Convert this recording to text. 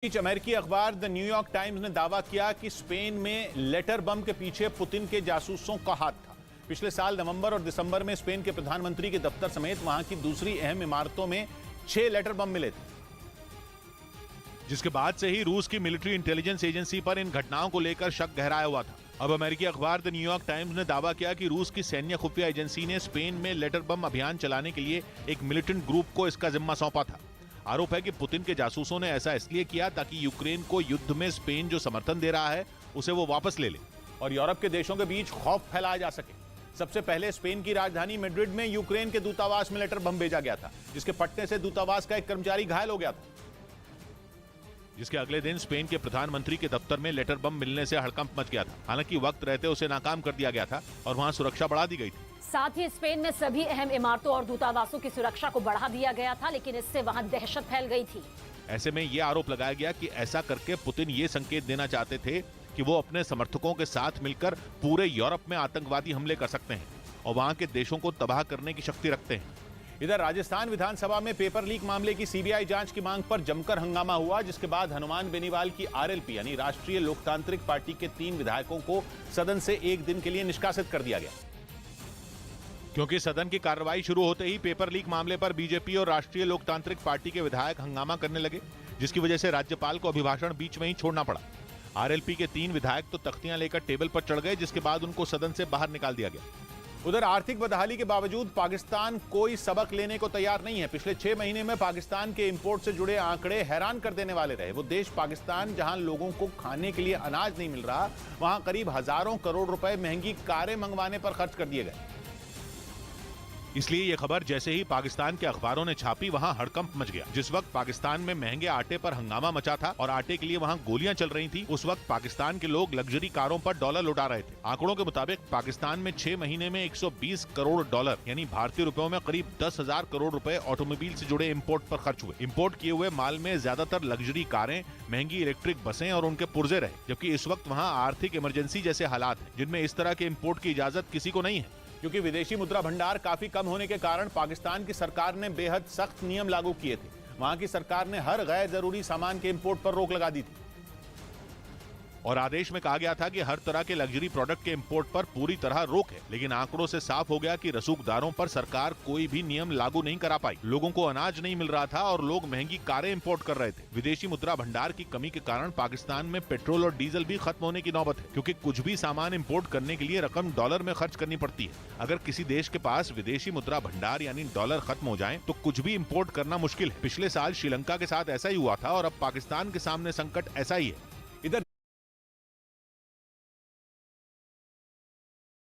बीच अमेरिकी अखबार the New York times ने दावा किया कि स्पेन में लेटर बम के पीछे पुतिन के जासूसों का हाथ था। पिछले साल नवंबर और दिसंबर में स्पेन के प्रधानमंत्री के दफ्तर समेत वहां की दूसरी अहम इमारतों में 6 लेटर बम मिले थे, जिसके बाद से ही रूस की मिलिट्री इंटेलिजेंस एजेंसी पर इन घटनाओं को लेकर शक गहराया हुआ था। अब अमेरिकी अखबार द न्यूयॉर्क टाइम्स ने दावा किया कि रूस की सैन्य खुफिया एजेंसी ने स्पेन में लेटर बम अभियान चलाने के लिए एक मिलिटेंट ग्रुप को इसका जिम्मा सौंपा था। आरोप है कि पुतिन के जासूसों ने ऐसा इसलिए किया ताकि यूक्रेन को युद्ध में स्पेन जो समर्थन दे रहा है उसे वो वापस ले ले और यूरोप के देशों के बीच खौफ फैलाया जा सके। सबसे पहले स्पेन की राजधानी मैड्रिड में यूक्रेन के दूतावास में लेटर बम भेजा गया था, जिसके फटने से दूतावास का एक कर्मचारी घायल हो गया था, जिसके अगले दिन स्पेन के प्रधानमंत्री के दफ्तर में लेटर बम मिलने से हड़कंप मच गया था। हालांकि वक्त रहते उसे नाकाम कर दिया गया था और वहां सुरक्षा बढ़ा दी गई थी। साथ ही स्पेन में सभी अहम इमारतों और दूतावासों की सुरक्षा को बढ़ा दिया गया था, लेकिन इससे वहां दहशत फैल गई थी। ऐसे में यह आरोप लगाया गया कि ऐसा करके पुतिन ये संकेत देना चाहते थे कि वो अपने समर्थकों के साथ मिलकर पूरे यूरोप में आतंकवादी हमले कर सकते हैं और वहां के देशों को तबाह करने की शक्ति रखते हैं। इधर राजस्थान विधानसभा में पेपर लीक मामले की सीबीआई जांच की मांग पर जमकर हंगामा हुआ, जिसके बाद हनुमान बेनीवाल की आरएलपी यानी राष्ट्रीय लोकतांत्रिक पार्टी के 3 विधायकों को सदन से 1 दिन के लिए निष्कासित कर दिया गया, क्योंकि सदन की कार्रवाई शुरू होते ही पेपर लीक मामले पर बीजेपी और राष्ट्रीय लोकतांत्रिक पार्टी के विधायक हंगामा करने लगे, जिसकी वजह से राज्यपाल को अभिभाषण बीच में ही छोड़ना पड़ा। आरएलपी के 3 विधायक तो तख्तियां लेकर टेबल पर चढ़ गए, जिसके बाद उनको सदन से बाहर निकाल दिया गया। उधर आर्थिक बदहाली के बावजूद पाकिस्तान कोई सबक लेने को तैयार नहीं है। पिछले 6 महीने में पाकिस्तान के इंपोर्ट से जुड़े आंकड़े हैरान कर देने वाले रहे। वो देश पाकिस्तान जहां लोगों को खाने के लिए अनाज नहीं मिल रहा, वहां करीब हजारों करोड़ रुपए महंगी कारें मंगवाने पर खर्च कर दिए गए। इसलिए यह खबर जैसे ही पाकिस्तान के अखबारों ने छापी, वहां हड़कंप मच गया। जिस वक्त पाकिस्तान में महंगे आटे पर हंगामा मचा था और आटे के लिए वहां गोलियां चल रही थी, उस वक्त पाकिस्तान के लोग लग्जरी कारों पर डॉलर लुटा रहे थे। आंकड़ों के मुताबिक पाकिस्तान में 6 महीने में 120 करोड़ डॉलर यानी भारतीय रुपयों में करीब 10,000 करोड़ रुपए ऑटोमोबाइल से जुड़े इम्पोर्ट पर खर्च हुए। इम्पोर्ट किए हुए माल में ज्यादातर लग्जरी कारें, महंगी इलेक्ट्रिक बसें और उनके पुर्जे रहे, जबकि इस वक्त वहाँ आर्थिक इमरजेंसी जैसे हालात हैं, जिनमें इस तरह के इम्पोर्ट की इजाजत किसी को नहीं है। क्योंकि विदेशी मुद्रा भंडार काफी कम होने के कारण पाकिस्तान की सरकार ने बेहद सख्त नियम लागू किए थे। वहां की सरकार ने हर गैर जरूरी सामान के इंपोर्ट पर रोक लगा दी थी और आदेश में कहा गया था कि हर तरह के लग्जरी प्रोडक्ट के इंपोर्ट पर पूरी तरह रोक है। लेकिन आंकड़ों से साफ हो गया कि रसूखदारों पर सरकार कोई भी नियम लागू नहीं करा पाई। लोगों को अनाज नहीं मिल रहा था और लोग महंगी कारें इंपोर्ट कर रहे थे। विदेशी मुद्रा भंडार की कमी के कारण पाकिस्तान में पेट्रोल और डीजल भी खत्म होने की नौबत है, क्योंकि कुछ भी सामान इंपोर्ट करने के लिए रकम डॉलर में खर्च करनी पड़ती है। अगर किसी देश के पास विदेशी मुद्रा भंडार यानी डॉलर खत्म हो जाए तो कुछ भी इंपोर्ट करना मुश्किल है। पिछले साल श्रीलंका के साथ ऐसा ही हुआ था और अब पाकिस्तान के सामने संकट ऐसा ही है।